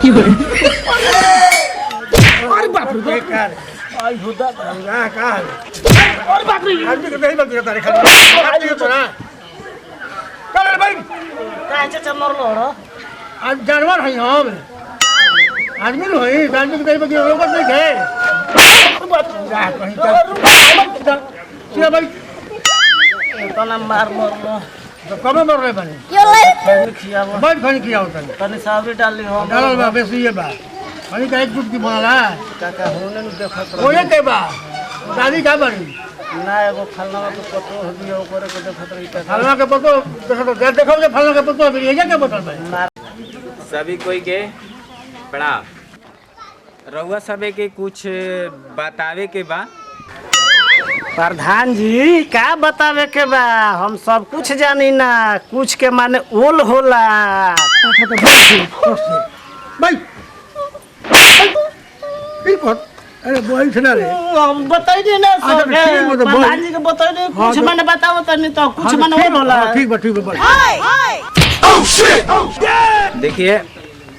अरे बाप रे बेकार आई होदा ना का अरे बाप रे आदमी के नहीं बगता रे खाली आदमी के ना चल भाई काहे से मरलो रो आज जानवर है हम आदमी लो है आदमी के नहीं बगता लोग नहीं है अरे बाप रे कहीं चल चल भाई तो ना मार मरलो तो कब मर रहे बने पानी खियावा बहुत पानी किया होता है तनी सावरी डाली हो डालल बा बेसी ये बा पानी का एक टूट की बनाला काका होने न देखत ओए के बा दादी का बड़ी ना एगो फलना के पतो हो दियो करे के देखत रही का फलना के पतो देखो जे फलना के पतो अभी ये के बोतल में सभी कोई के प्रणाम। रउआ सबे के कुछ बतावे के बा। प्रधान जी का बतावे के बा हम सब कुछ जानी ना कुछ के माने ओल होला अच्छा तो भाई ठीक हो अरे बोल सुना रे हम बताई दे ना अच्छा, सब ठीक है, तो बोल। प्रधान जी के बताई दे कुछ माने बताओ तनी तो कुछ माने ओल होला ठीक बा बोल देखिए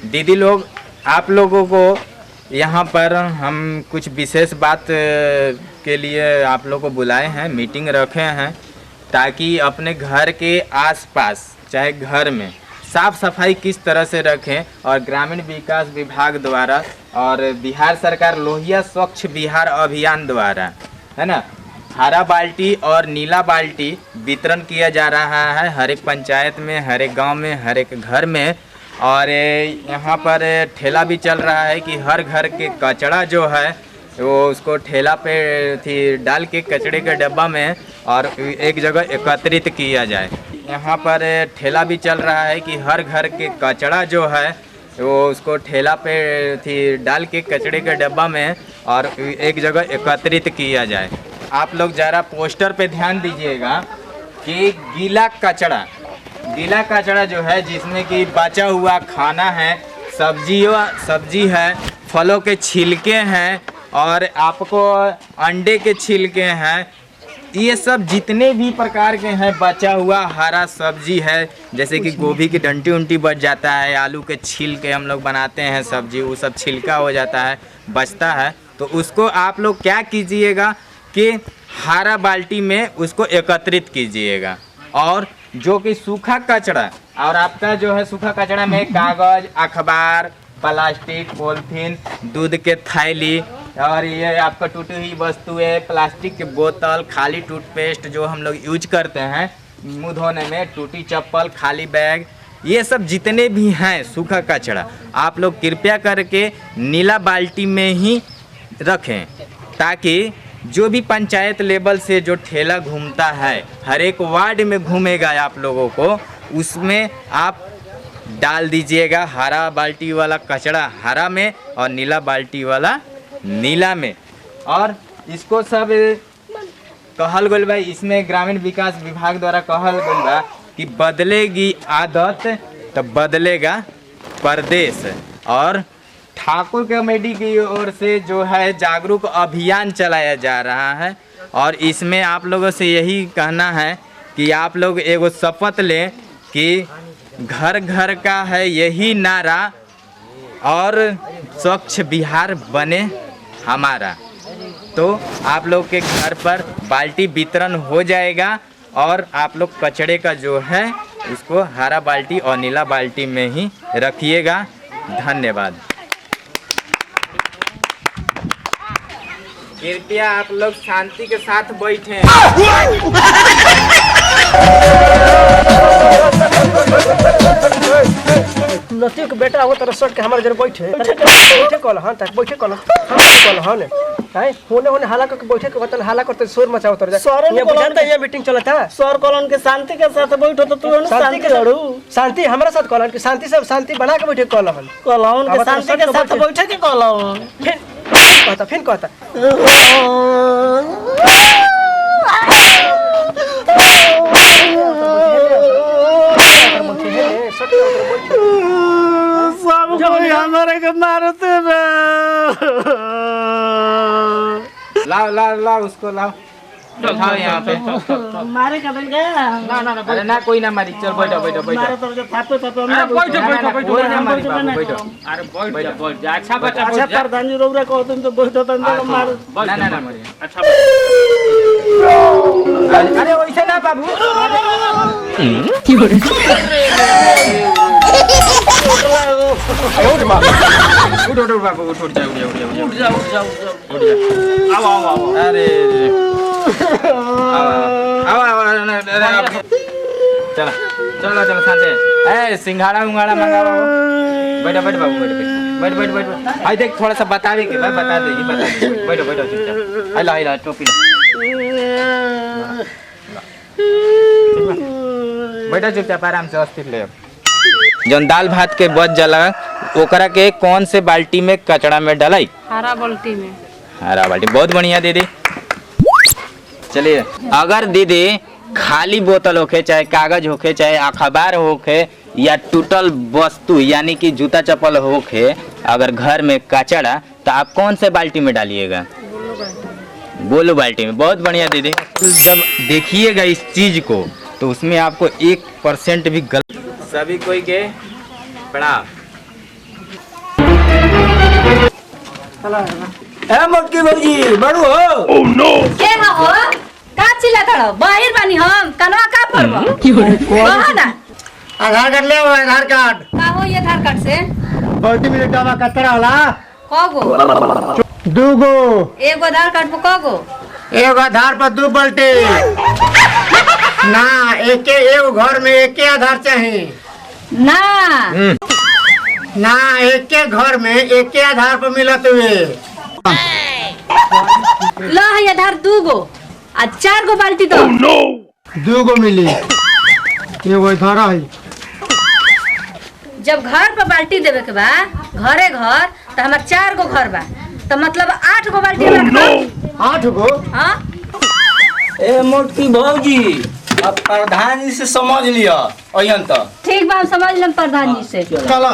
दीदी लोग, आप लोगों को यहाँ पर हम कुछ विशेष बात के लिए आप लोगों को बुलाए हैं, मीटिंग रखे हैं ताकि अपने घर के आसपास चाहे घर में साफ सफाई किस तरह से रखें और ग्रामीण विकास विभाग द्वारा और बिहार सरकार लोहिया स्वच्छ बिहार अभियान द्वारा है ना हरा बाल्टी और नीला बाल्टी वितरण किया जा रहा है हर एक पंचायत में, हर एक गांव में, हर एक घर में। और यहाँ पर ठेला भी चल रहा है कि हर घर के कचरा जो है वो उसको ठेला पे थी डाल के कचरे के डब्बा में और एक जगह एकत्रित किया जाए। यहाँ पर ठेला भी चल रहा है कि हर घर के कचरा जो है वो उसको ठेला पे थी डाल के कचरे के डब्बा में और एक जगह एकत्रित किया जाए। आप लोग ज़रा पोस्टर पे ध्यान दीजिएगा कि गीला कचरा जो है जिसमें कि बचा हुआ खाना है, सब्जी है, फलों के छिलके हैं और आपको अंडे के छिलके हैं, ये सब जितने भी प्रकार के हैं बचा हुआ हरा सब्जी है जैसे कि गोभी की डंटी उंटी बच जाता है, आलू के छिलके हम लोग बनाते हैं सब्जी, वो सब छिलका हो जाता है बचता है, तो उसको आप लोग क्या कीजिएगा कि हरा बाल्टी में उसको एकत्रित कीजिएगा। और जो कि सूखा कचरा और आपका जो है सूखा कचरा में कागज, अखबार, प्लास्टिक, पॉलीथीन, दूध के थैली और ये आपका टूटी हुई वस्तुएं, प्लास्टिक की बोतल, खाली टूथपेस्ट जो हम लोग यूज करते हैं मुंह धोने में, टूटी चप्पल, खाली बैग, ये सब जितने भी हैं सूखा कचरा आप लोग कृपया करके नीला बाल्टी में ही रखें ताकि जो भी पंचायत लेवल से जो ठेला घूमता है हर एक वार्ड में घूमेगा आप लोगों को, उसमें आप डाल दीजिएगा हरा बाल्टी वाला कचरा हरा में और नीला बाल्टी वाला नीला में। और इसको सब कहल गइल बा, इसमें ग्रामीण विकास विभाग द्वारा कहल गइल बा कि बदलेगी आदत तो बदलेगा प्रदेश। और ठाकुर कमेटी की ओर से जो है जागरूक अभियान चलाया जा रहा है और इसमें आप लोगों से यही कहना है कि आप लोग एगो शपथ लें कि घर घर का है यही नारा और स्वच्छ बिहार बने हमारा। तो आप लोग के घर पर बाल्टी वितरण हो जाएगा और आप लोग कचरे का जो है उसको हरा बाल्टी और नीला बाल्टी में ही रखिएगा। धन्यवाद। कृपया आप लोग शांति के साथ बैठें। नतियो के बेटा हो तरह सट के हमारे जरा बैठे कल हां तक बैठे कल हम कल हां ने काहे होने हाला करके बैठे के बतन हाला करते शोर मचाओ तर ये बुझाता ये मीटिंग चलता सर कॉलोन के शांति के साथ बैठो तो तू शांति के लड़ू शांति हमारा साथ कॉलोन की शांति सब शांति बना के बैठे कॉलोन कॉलोन के शांति के साथ बैठे के कॉलोन फिर कहता सब कोई हमारे के मारते लाओ उसको लाओ। बैठाओ यहाँ पे। मारे का बन गया अरे ना कोई ना मारी, चल बैठो बैठो बैठो। मारे तो थापे थापे अरे बैठो बैठो बैठो कोई ना मारी बाबू, बैठो। अरे बैठ जा अच्छा बच्चा अच्छा बैठ जा। प्रधान जी रोबरा को तुम तो बैठो तन तो मार ना ना ना मारी। अच्छा अरे वैसे ना बाबू। उठ उठ बाबू, उठ उठ जा, उठ जा। आओ आओ आओ। अरे चलो चलो चलो शांति। ए सिंघाड़ा उंगाड़ा मंगा बाबू। बैठो बैठो बाबू, बैठ बैठ बैठ बैठ। आई देख थोड़ा सा बता दे के भाई, बता दे। बैठो बैठो चुपचाप। ला ला टोपी ला। बैठो चुपचाप आराम से, अस्थिर ले। जौन दाल भात के बच जला ओकरा के कौन से बाल्टी में कचड़ा में डलाई? हरा बाल्टी में। हरा बाल्टी, बहुत बढ़िया दीदी। चलिए, अगर दीदी खाली बोतल होके, चाहे कागज होके, चाहे अखबार होके, या टूटल वस्तु यानी कि जूता चप्पल होके अगर घर में कचड़ा, तो आप कौन से बाल्टी में डालिएगा? बोलो बाल्टी में। बहुत बढ़िया दीदी। जब देखिएगा इस चीज को तो उसमें आपको 1% भी गलत। सभी कोई के प्रणाम। ए मोटकी भौजी बड़ू हो। के हो? का चिल्लात हो? बाहिर बानी हम, कनवा का पड़ब? कहा ना। आधार कार्ड ले आओ, आधार कार्ड। का हो ये आधार कार्ड से? बहुत मिनट का कचरा होला। कगो? दूगो। एगो आधार कार्ड पे कगो? एगो आधार पर 2 बाल्टी। ना एके एगो घर में एके आधार चाहिए। ना ना एके घर में एके आधार पर मिलत हुए। ला है आधार दूगो आ 4 गो बाल्टी दो। दूगो मिली। एगो इधर है। जब घर पर बाल्टी देवे के बा, घरे घर, तो हमार 4 गो घर बा, तो मतलब 8 गो बाल्टी हमरा। 8 गो। हाँ ए मोटकी भौजी अब प्रधान जी से समझ लिया अयन तो ठीक बा, हम समझ लेम प्रधान जी से। चलो।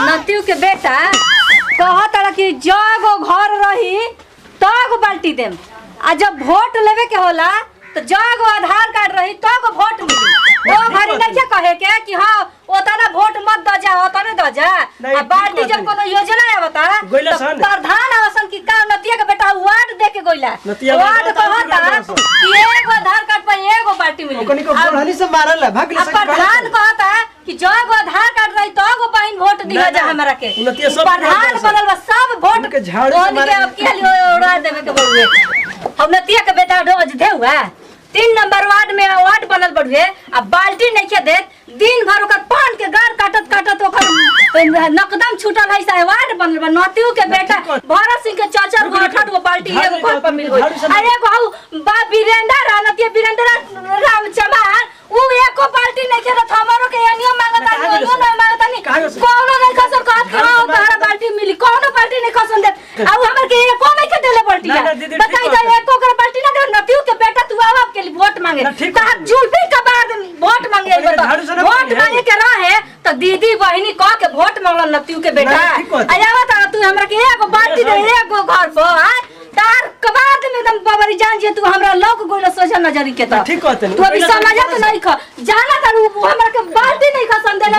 नतियु के बेटा कहत कि जगो घर रही तगो बाल्टी देम, आ जब वोट लेवे के होला तो जगो आधार कार्ड रही तगो वोट मिली। ओ घरी नहीं कहे के कि हाँ ओतना वोट मत द जा, ओतने द जा। आ बाल्टी जब कोनो योजना आवता तो प्रधान आवासन की का नतिया के बेटा वार्ड दे के गइला। वार्ड कहता कि एगो आधार कार्ड पर एगो बाल्टी मिली। ओकनी को बढ़नी से मारल है भाग ले। प्रधान कहता कि जगो आधार कार्ड रही तगो बहिन वोट दिया जा हमरा के। प्रधान बनल बा सब वोट के झाड़ू से ओन के अब के लिए उड़ा देवे के बड़ुए। हम नतिया के बेटा रोज दे हुआ 3 नंबर वार्ड में वार्ड बनल बड़ुए, अब बाल्टी नहीं के दे, दिन भर ओकर पान के गार काटत काटत ओकर नकदम छूटल है। साहे वार्ड बनल बा। नतियु के बेटा भरत सिंह के 4 गो 8 गो बाल्टी एगो घर पर मिल गई। अरे एगो बा वीरेंद्र नतिया वीरेंद्र राम चमार उ एको बाल्टी नहीं के रथ हमरो के एनियो मांगता नहीं, ओनियो नहीं मांगता नहीं। कोनो नहीं खसर कहत कि हां तोहरा बाल्टी मिली, कोनो बाल्टी नहीं खसन दे। अब हमर के एको नहीं के देले बाल्टी। बताई दे एको कर बाल्टी ना दे। नतियु के बेटा तू आव के लिए वोट मांगे, तार जुल्फी का बाद वोट मांगे। वोट मांगे के रहे तो दीदी बहिनी कह के वोट मांगल नतियु के बेटा। आयावा त तू हमरा के एगो बाल्टी दे एगो घर पर आय तार कबाद में एकदम बाबरी जान जे तू हमरा लोग गोइला सोचा नजरी के त ठीक कहते तू अभी समझत नहीं ख जाना त हमरा के बाल्टी नहीं खसन देले।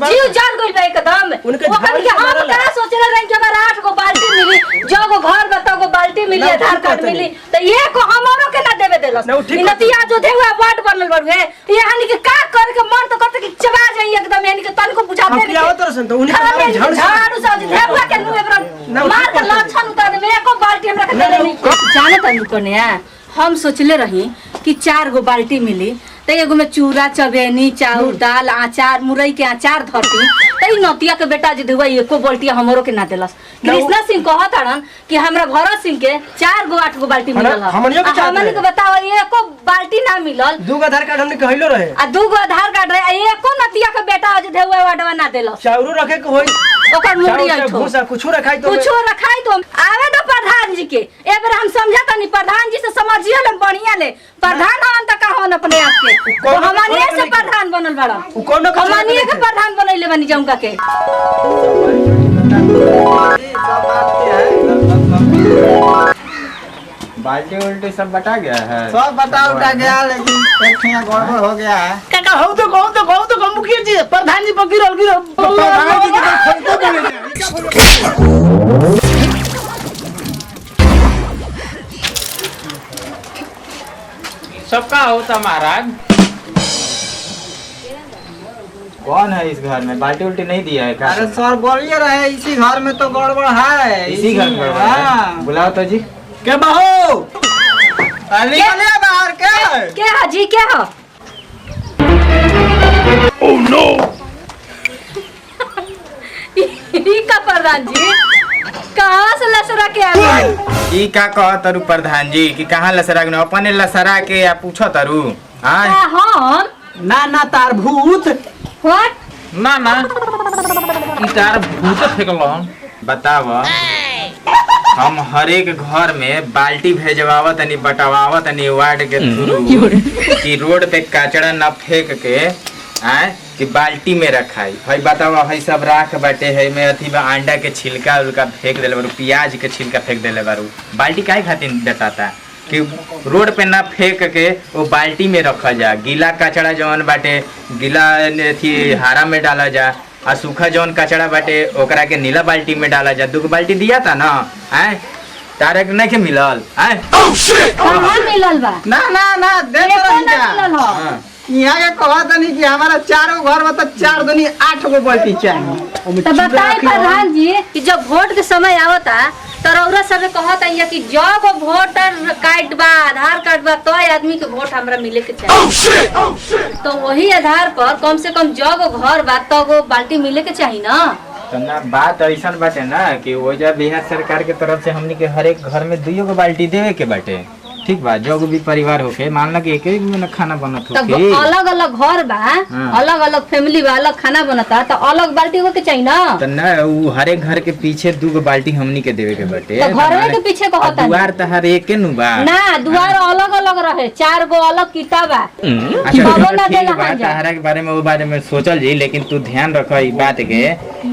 जीव जान गइल बा एकदम। वो कभी के हम का सोचले रही कि हमरा 8 गो बाल्टी मिली, जगो घर बता गो बाल्टी मिली, आधार कार्ड मिली, त ये को हमरो के ना देवे देलस। नतिया जो देवा वार्ड बनल बड़वे यानी कि का कर के मन तो करते कि चबा जाई एकदम, यानी कि तन को बुझाते नहीं। आवत रसन तो उन्हीं झाड़ू से देवा के नु एबरा मार के लछन उतार दे। एको बाल्टी हमरा के देले नहीं। जाने तनु कन्या हम सोचले रही कि 4 गो बाल्टी मिली, तो एगो में चूड़ा चबेनी चाउर दाल अचार मुरई के अचार धरती। तो नतिया के बेटा जे देवा एको बाल्टी हमरो के ना देलस। कृष्णा सिंह कहत हन कि हमरा भरत सिंह के 4 गो 8 गो बाल्टी मिलल ह। हमनी के बताओ एको बाल्टी ना मिलल। 2 गो आधार कार्ड हमने कहलो रहे आ 2 गो आधार कार्ड रहे, एको नतिया के बेटा जे देवा वाडवा ना देलस। चाउरो रखे के होई ओकर मुड़ी आई तो भूसा कुछ रखाई तो आवे तो प्रधान जी के एबर हम समझता नहीं। प्रधान जी से समझिए ले बढ़िया ले। प्रधान हम त कहन अपने आप के तो हमनिए से प्रधान बनल बड़ा। हमनिए के प्रधान बनैले बनी जाऊंगा के। बाल्टी उल्टी सब बटा गया है। सब बता उठा गया, लेकिन एक ठिया गड़बड़ हो गया है। काका हो तो कहू मुखिया जी प्रधान जी पर गिरल प्रधान जी के खरीदे बोले सबका होता महाराज। कौन है इस घर में? बाल्टी उल्टी नहीं दिया है? अरे सर बोलिए रहे इसी घर में तो गड़बड़ है। इसी घर में गड़बड़ है? हाँ। बुलाओ तो जी। के बहू निकलिए बाहर के। क्या हाजी क्या हो? ओह नो ई का प्रधान जी कहाँ से लसरा के आ गए? ई का कह तरु प्रधान जी कि कहाँ लसरा के अपने लसरा के या पूछो तरु? हाँ हम ना तार भूत। व्हाट ना ई तार भूत फेंकलो। बताव हम हर एक घर में बाल्टी भेजवावत नहीं बटवावत नहीं वार्ड के थ्रू कि रोड पे कचड़ा न फेंक के आए कि बाल्टी में रखाई। भाई बताओ भाई सब राख बाटे है में अथी बा अंडा के छिलका उलका फेंक देले बारू, प्याज के छिलका फेंक देले बारू। बाल्टी काहे खातिर देता कि रोड पे ना फेंक के वो बाल्टी में रखा जा। गीला कचड़ा जौन बाटे गीला अथी हारा में डाला जा और सूखा जौन कचड़ा बाटे ओकरा के नीला बाल्टी में डाला जा। 2 बाल्टी दिया था ना आए तारे नहीं के मिलल आए कहाँ मिलल बा? ना दे एको रही ना मिलल हो। हाँ। यहाँ के कहत नहीं कि हमारा 4 घर में तो 4 दूनी 8 गो बाल्टी चाहिए। तो बताए प्रधान जी कि जब वोट के समय आवता तो रउरा सब कहता है कि जब वोटर कार्ड बा आधार कार्ड बा तो आदमी के वोट हमरा मिले के चाहिए। तो वही आधार पर कम से कम जब घर बा तो वो बाल्टी मिले के चाहिए ना। तो ना बात ऐसा बाटे ना कि वो जब बिहार सरकार के तरफ से हमनी के हर एक घर में 2 गो बाल्टी देवे के बाटे। ठीक बा जो भी परिवार होके मान ला कि एक में खाना बनत तो होके अलग अलग घर बा हाँ। अलग अलग फैमिली बा अलग खाना बनता तो अलग बाल्टी हो के चाहिए ना। तो ना वो हर एक घर के पीछे 2 गो बाल्टी हमनी के देवे के बाटे। तो घरवे के पीछे कहता दुआर तो हर एक के नु बा ना दुआर अलग अलग रहे 4 गो अलग किताब बा। अच्छा बाबा ना ठीक देला बा हाँ जा। तहरा के बारे में वो बारे में सोचल जी, लेकिन तू ध्यान रख ई बात के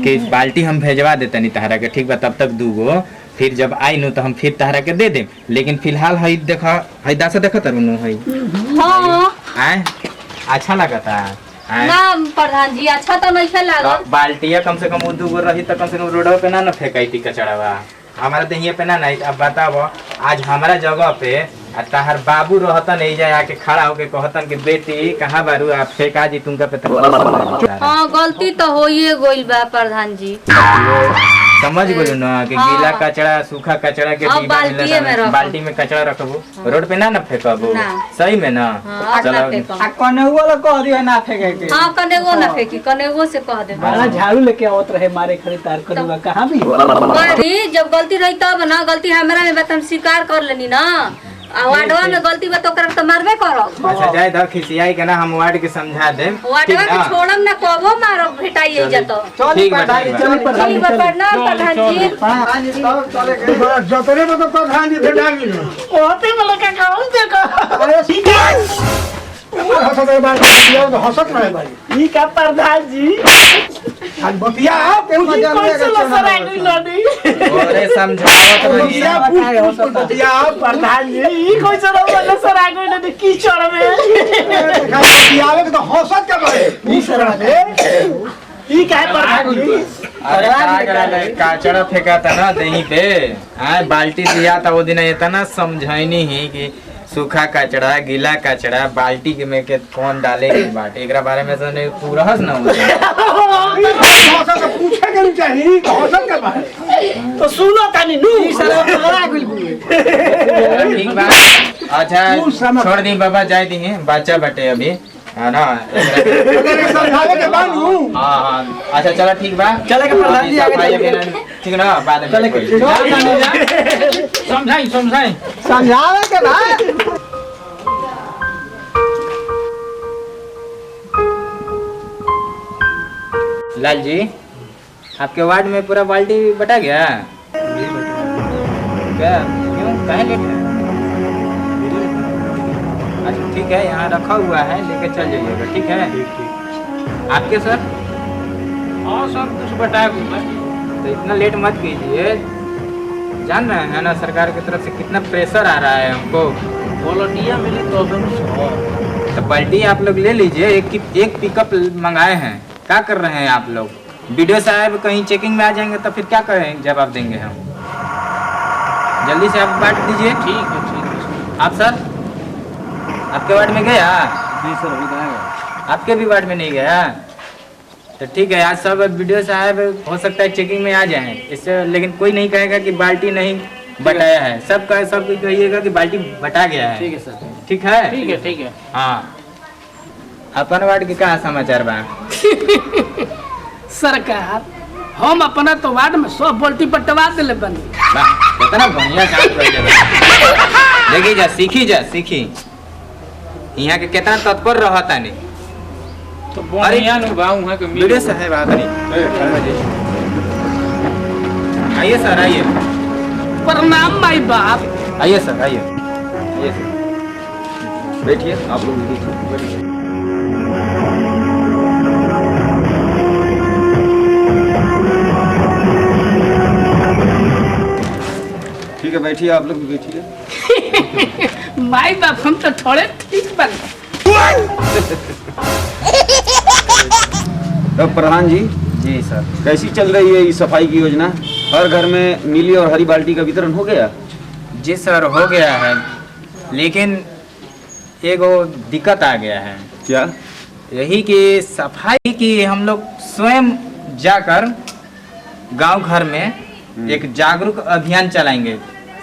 कि बाल्टी हम भेजवा देतनी तहरा के। ठीक बा तब तक 2 गो फिर जब आई नु तो हम फिर तहरा के दे देम। लेकिन फिलहाल हई देखा हई दासा देखा तरुनु हई हाँ आए अच्छा लगता आए ना प्रधान जी अच्छा तो नहीं लागल। बाल्टिया कम से कम 2 गो रही तो कम से कम रोडवा पे ना फेंकाई थी कचड़ावा। हमारा तो यहाँ पे ना नहीं। अब बताओ आज हमारा जगह पे तहार बाबू रहतन नहीं जाए आके खड़ा होके कहतन कि बेटी कहाँ बारू आप फेंका जी तुमका पे हाँ गलती तो होइए गइल बा प्रधान जी। समझ बोलो ना कि हाँ। गीला कचड़ा सूखा कचड़ा के अब डिब्बा बाल्टीए में रखो। बाल्टी में कचड़ा रखबो रोड पे ना फेंकबो ना। सही में ना। हाँ, अब ना फेंको। आ कन्हैया ला कह दियो ना फेंके के। हाँ कनेगो ना फेंकी कनेगो से कह दे। बड़ा झाड़ू लेके आवत रहे मारे खरीदार करूंगा कहां भी। अरे जब गलती रही तब ना गलती हमरा में बात हम स्वीकार कर लेनी ना। वार्डवा में गलती बा तो ओकरा तो मारबे करब। अच्छा जाए द खिसियाई के ना हम वार्ड के समझा देम। वार्डवा के छोड़म ना कबो मारब भेटाइए जतो। ठीक बा ठीक बा। ठीक बा प्रणाम प्रधान जी। हां जी सब चले के। जतरे में तो प्रधान जी भेटा गेल ओते वाला काका हो देखो अरे ठीक है हसत है बात दिया तो हसत रहे भाई ई का प्रधान जी आज बतिया केहू मजा कौन ले से लसरा के गइल नदी ओरे समझावत रहिए। बतिया फूट बतिया प्रधान जी ई कोई से लसरा गइल नदी कीचड़ में बतियावे के तो हसत के भाई ई तरह से ई का प्रधान जी अरे काचड़ा फेंका था ना दही पे हाँ बाल्टी दिया था वो दिन इतना समझाइनी ही कि सूखा कचड़ा गीला कचड़ा बाल्टी के में के कौन डाले के बाटे एकरा बारे में तो पूरा हस ना हो हसत पूछे के नहीं चाहिए हसत के भाई तो सुनो तनी नु ठीक बा। अच्छा छोड़ दी बाबा जाए दी बच्चा बटे अभी है ना समझावे के बानू हाँ हाँ अच्छा चलो ठीक बा चले के प्रधान जी आगे ठीक ना बाद में समझाई समझाई समझावे के भाई। लाल जी आपके वार्ड में पूरा बाल्टी बटा गया क्या क्यों काहे लेट है? अच्छा ठीक है यहाँ रखा हुआ है लेके चल जाइएगा। ठीक है आपके सर हाँ सब कुछ बटा हुआ तो इतना लेट मत कीजिए जान रहे हैं ना सरकार की तरफ से कितना प्रेशर आ रहा है हमको। वॉलंटियर मिली तो तो बाल्टी आप लोग ले लीजिए, एक पिकअप मंगाए हैं। क्या कर रहे हैं आप लोग? वीडियो साहब कहीं चेकिंग में आ जाएंगे तो फिर क्या करें, जवाब देंगे हम। जल्दी से आप बांट दीजिए। ठीक है। आप सर आपके वार्ड में गया? जी सर, हो जाएगा। आपके भी वार्ड में नहीं गया? तो ठीक है, आज सब वीडियो साहब हो सकता है चेकिंग में आ जाएं इससे, लेकिन कोई नहीं कहेगा कि बाल्टी नहीं बटाया है। सब कहिएगा कि बाल्टी बटा गया है। ठीक है सर। ठीक है? ठीक है। हाँ, अपन वार्ड के क्या समाचार बा? सरकार हम अपना तो वार्ड में 100 बाल्टी बंटवा दिले बनी। वाह, कितना बढ़िया काम कर रहे। देखी जा, सीखी यहाँ के कितना तत्पर रहता नहीं। तो बढ़िया नुभाऊ है कि वीडियो साहब आ गई। आइए सर, आइए। प्रणाम माई बाप। आइए सर, आइए सर, बैठिए। आप लोग बैठिए। ठीक है, बैठिए। आप लोग भी बैठिए। माई बाप हम तो थोड़े ठीक बन। तब प्रधान जी सर, कैसी चल रही है ये सफाई की योजना? हर घर में नीली और हरी बाल्टी का वितरण हो गया? जी सर, हो गया है, लेकिन एक दिक्कत आ गया है। क्या? यही कि सफाई की हम लोग स्वयं जाकर गांव घर में एक जागरूक अभियान चलाएंगे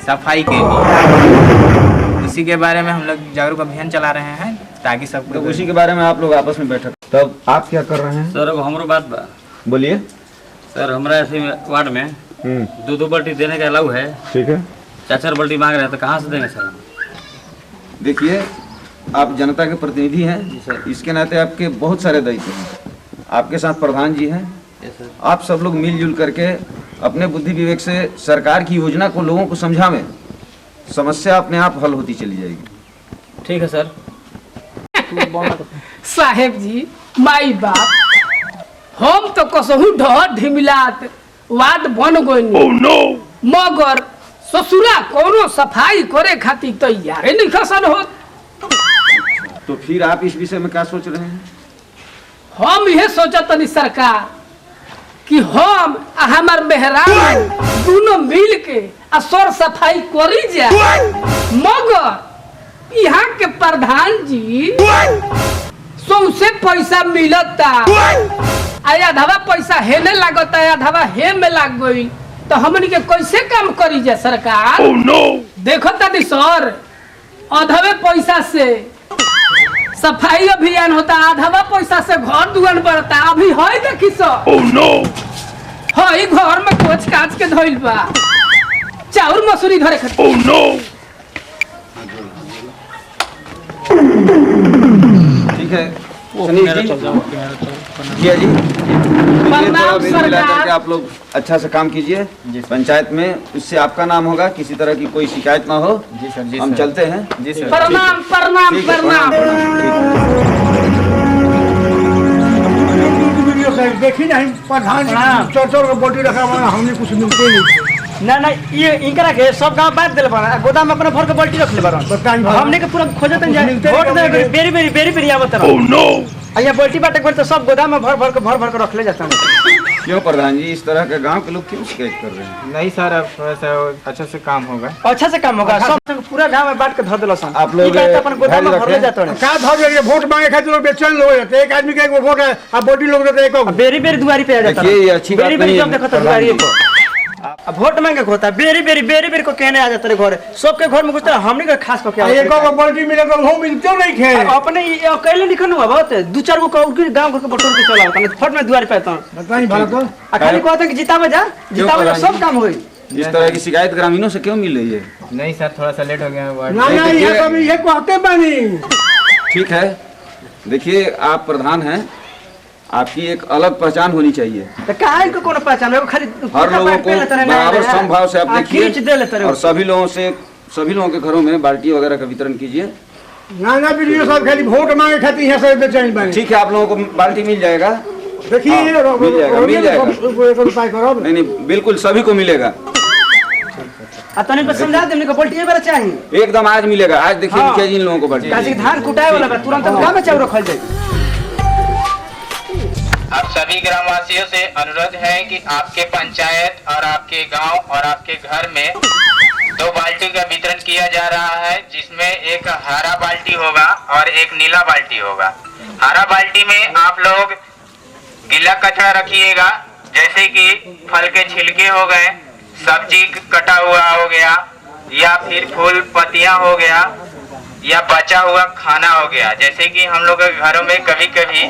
सफाई के लिए। उसी के बारे में हम लोग जागरूक अभियान चला रहे हैं ताकि सब तो उसी के बारे में आप लोग आपस में बैठक। तब आप क्या कर रहे हैं? सर अब हमारो बात बा। बोलिए। सर हमारा ऐसे वार्ड में 2-2 बाल्टी देने का अलाउ है। ठीक है। 4-4 बाल्टी मांग रहे हैं तो कहाँ से देंगे सर? देखिए, आप जनता के प्रतिनिधि हैं, इसके नाते आपके बहुत सारे दायित्व हैं। आपके साथ प्रधान जी हैं। आप सब लोग मिलजुल करके अपने बुद्धि विवेक से सरकार की योजना को लोगों को समझावें। समस्या अपने आप हल होती चली जाएगी। ठीक है सर। साहेब जी, माई बाप हम तो कसहू ढहर ढिमिलात वाद बन गई। मगर ससुरा कोनो सफाई करे खातिर तैयार नहीं खसन हो। तो फिर आप इस विषय में क्या सोच रहे हैं? हम यह सोचतनी सरकार कि हम हमार मेहरान दोनों मिल के असर सफाई करी जाए। मगर यहाँ के प्रधान जी सौसे पैसा मिलता, आधावा पैसा हेने लागता, आधावा हे में लाग गई, तो हमनी के कैसे काम करी जाए सरकार? देखो तनी सर, आधावे पैसा से सफाई अभियान होता, आधावा पैसा से घर दुआर बढ़ता। अभी है देखी सर, है घर में कोच काच के धइल बा, चाउर मसूरी धरे खातिर। ठीक है सुनील जी, किया जी, प्रणाम सरकार। आप लोग अच्छा से काम कीजिए पंचायत में, उससे आपका नाम होगा, किसी तरह की कोई शिकायत ना हो। जी सर, जी हम सर। चलते हैं। जी सर। प्रणाम प्रणाम ठीक है, प्रणाम। वीडियो साहब देखी नहीं, प्रधान जी चौर का बोटी रखा हुआ, हमने कुछ मिलते नहीं। ना ये इनकरा के सब गांव बांट देले बा, गोदाम में अपना भर के बाल्टी रख ले बा। बताई भाई। हमने के पूरा खोजत जाए, मिलते वोट नहीं दे क्या बेरी आवत रहा। ओह नो, अया बाल्टी बाटे के तो सब गोदाम में भर के रख ले जाता है। क्यों प्रधान जी, इस तरह के गांव के लोग क्यों शिकायत कर रहे हैं? नहीं सर, अब थोड़ा सा अच्छा से काम होगा। अच्छा से काम होगा, सब पूरा गांव में बांट के धर देलो सन। आप लोग अपन गोदाम में भर ले जाते हैं। का भाव लगे वोट मांगे खातिर लोग बेचैन लोग रहते, एक आदमी के एक वोट है, अब बोटी लोग देते एक और। बेरी दुआरी पे आ जाता है। देखिए, ये अच्छी बात नहीं है जब देखो तो दुआरी को अब वोट मांगे को होता है, बेरी को कहने आ जाते घर, सबके घर में घुसता है। हमने के खास को क्या एक और बोटी मिले तो वो मिलते नहीं खे। अपने अकेले निकल हुआ बहुत 2-4 गो गांव घर के बटोर के चला होता है, फट में दुआरी पे आता हूं। बताई भारत तो खाली कहते हैं कि जितावे जा सब काम होई। इस तरह की शिकायत ग्रामीणों से क्यों मिल रही है? नहीं सर, थोड़ा सा लेट हो गया वार्ड। ना ये तो अभी ये कहते बनी। ठीक है, देखिए आप प्रधान हैं, आपकी एक अलग पहचान होनी चाहिए। तो काहे को कोनो पहचान है? खाली हर लोगों को बराबर समभाव से आप खींच दे लेते देखिए रहो। और सभी लोगों के घरों में बाल्टी वगैरह का वितरण कीजिए। ना वीडियो साहब खाली वोट मांगे खातिर यहाँ से बेचैन बनी। ठीक है, आप लोगों को बाल्टी मिल जाएगा। देखिए हाँ, मिल जाएगा। उपाय करो। नहीं बिल्कुल सभी को मिलेगा। तने को समझा दे, हमने को बाल्टी बार चाहिए एकदम आज मिलेगा। आज देखिए हाँ। मुखिया जी इन लोगों को बाल्टी काशी धान कुटाए वाला बा, तुरंत गांव में चाउर रखल जाए। आप सभी ग्रामवासियों से अनुरोध है कि आपके पंचायत और आपके गांव और आपके घर में 2 बाल्टी का वितरण किया जा रहा है, जिसमें एक हरा बाल्टी होगा और एक नीला बाल्टी होगा। हरा बाल्टी में आप लोग गीला कचरा रखिएगा, जैसे कि फल के छिलके हो गए, सब्जी कटा हुआ हो गया, या फिर फूल पत्तियां हो गया, या बचा हुआ खाना हो गया। जैसे कि हम लोग के घरों में कभी कभी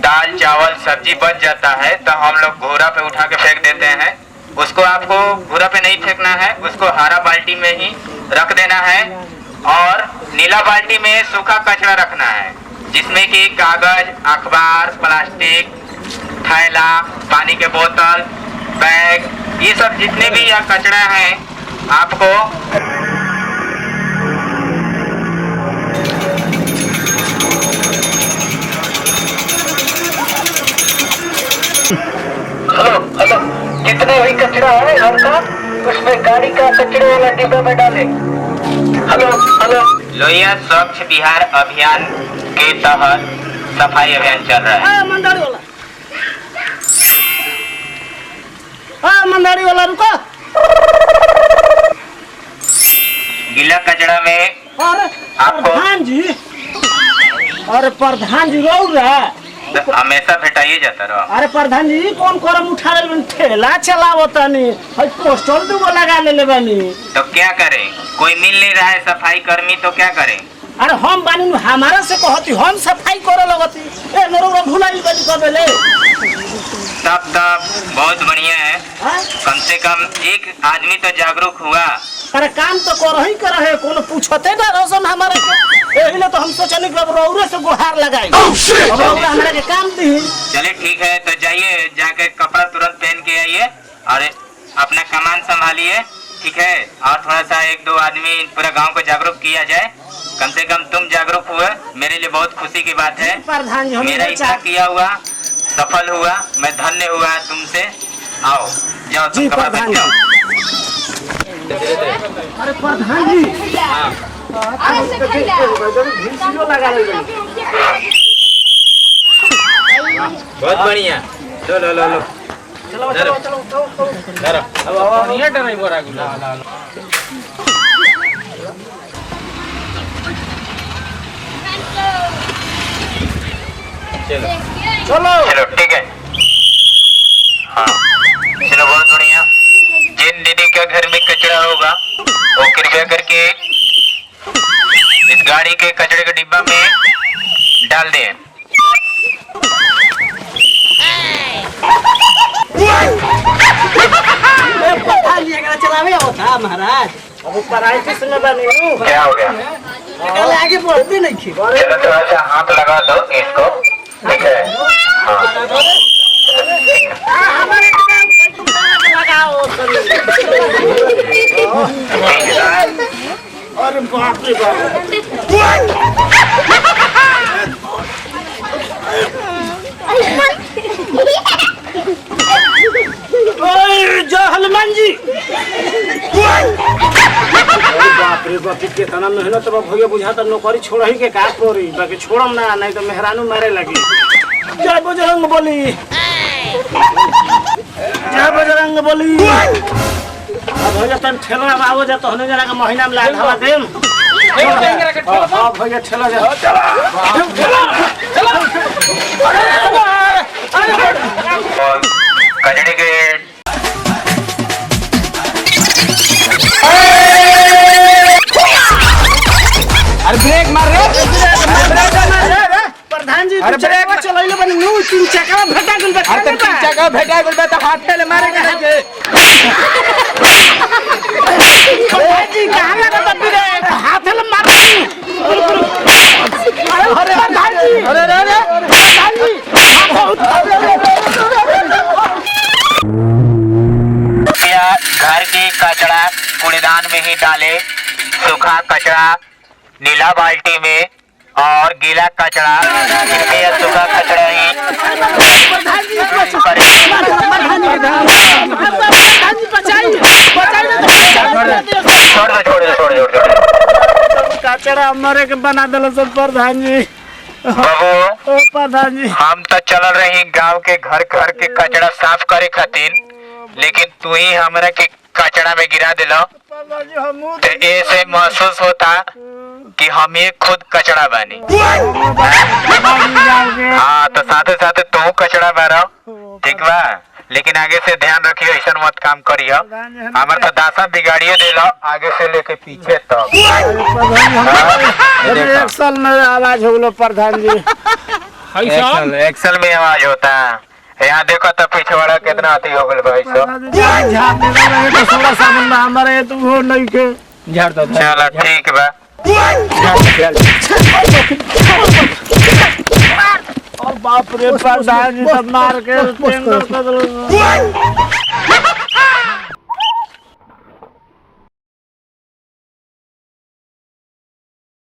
दाल चावल सब्जी बच जाता है तो हम लोग घूरा पे उठा के फेंक देते हैं। उसको आपको घूरा पे नहीं फेंकना है, उसको हरा बाल्टी में ही रख देना है। और नीला बाल्टी में सूखा कचरा रखना है, जिसमें कि कागज, अखबार, प्लास्टिक, थैला, पानी के बोतल, बैग, ये सब जितने भी यह कचरा है आपको हेलो, जितने भी कचरा है घर का, उसमें गाड़ी का कचरे वाला डिब्बा में डाले। हेलो हेलो, लोहिया स्वच्छ बिहार अभियान के तहत सफाई अभियान चल रहा है। मंदारी वाला, मंदारी वाला रुको। गीला कचरा में अरे आपको प्रधान जी, अरे प्रधान जी रो रहा, हमेशा भेटाइए जाता रहो। अरे प्रधान जी कौन करम उठा ले बनी, ठेला चलावो तनी, हई पोस्टर दुगो लगा ले बनी। तो क्या करें, कोई मिल नहीं रहा है सफाई कर्मी, तो क्या करें? अरे हम बानी हमारा से कहती, हम सफाई करे लगती, ए नरो भुलाई बनी कबे ले। तब बहुत बढ़िया है, कम से कम एक आदमी तो जागरूक हुआ। अरे काम तो कर है, कोनो पूछते ना रोशन हमारे के, एही ले तो हम सोचनी कि अब रौरे से गुहार लगाई, अब रौरे हमारे के काम दी। चले ठीक है, तो जाइए, जाके कपड़ा तुरंत पहन के आइए और अपना सामान संभालिए, ठीक है? और थोड़ा सा 1-2 आदमी पूरा गांव को जागरूक किया जाए। कम से कम तुम जागरूक हुए, मेरे लिए बहुत खुशी की बात है। प्रधान जी मेरा इच्छा किया हुआ सफल हुआ, मैं धन्य हुआ तुमसे। आओ जाओ, तुम कपड़ा पहन जाओ। अरे प्रधान जी, बहुत बढ़िया, लो लो लो लो, चलो चलो चलो धरो। अब नहीं डराई बोरा चलो चलो चलो ठीक है। हाँ चलो, बहुत बढ़िया। जिन दीदी के घर में कचरा होगा वो कृपया करके इस गाड़ी के कचरे के डिब्बा में डाल दें। प्रधान जी एकरा चलावे होता महाराज, अब पराइटिस में बनी हूं, क्या हो गया? एकरा आगे बढ़ती नहीं थी। चलो थोड़ा सा हाथ लगा दो इसको, ठीक है? हाँ हमारे लगाओ। अरे बाप रे जय हनुमान जी। बाप रे बाप, कितना मेहनत भैया बुझाता, नौकरी छोड़ ही के का पड़ी, बाकी छोड़म ना, नहीं तो मेहरानू मारे लगी। जय बजरंग बली, जय बजरंग बली। अब भैया तन ठेला आવો जा तो हने जना का महीना में लाल हवा देम। हां भैया ठेला जा, कचड़े के अरे ब्रेक मार रे, प्रधान जी ब्रेक चलाइले बनी न्यू 3 चक्का भेटा गेल बा। अरे 3 चक्का भेटा गेल बा, तो हाथ पे ले मारेगा ना के। प्रधान जी कहां लगा बत्ती रे, हाथ ले मार। अरे प्रधान जी, अरे प्रधान जी, घर की कचरा कूड़ेदान में ही डाले, सूखा कचरा नीला बाल्टी में और गीला कचरा सूखा कचरा ही प्रधान जी बचाइए। कचरा हमारे के बना दिल सब प्रधान जी। बाबू ओ प्रधान जी हम तो चल रही गांव के घर घर के कचरा साफ करे खातिर, लेकिन तू ही हमरा के कचरा में गिरा दिलो। प्रधान जी हम तो ऐसे महसूस होता कि हम ये खुद कचरा बानी। हाँ तो साथे साथे तू कचरा बारो, ठीक बा, लेकिन आगे से ध्यान रखियो, ऐसा मत काम करियो। हमार तो दासा बिगाड़िए दिलो आगे से लेके पीछे तक। एक साल में आवाज हो गलो प्रधान जी। एक्सल में आवाज होता है। यहाँ देखो तो पीछे वाला कितना अति हो गल भाई सब। थोड़ा सामान हमारे तो वो नहीं के झाड़ दो। चलो ठीक बा। और बाप रे प्रधान जी सब मार के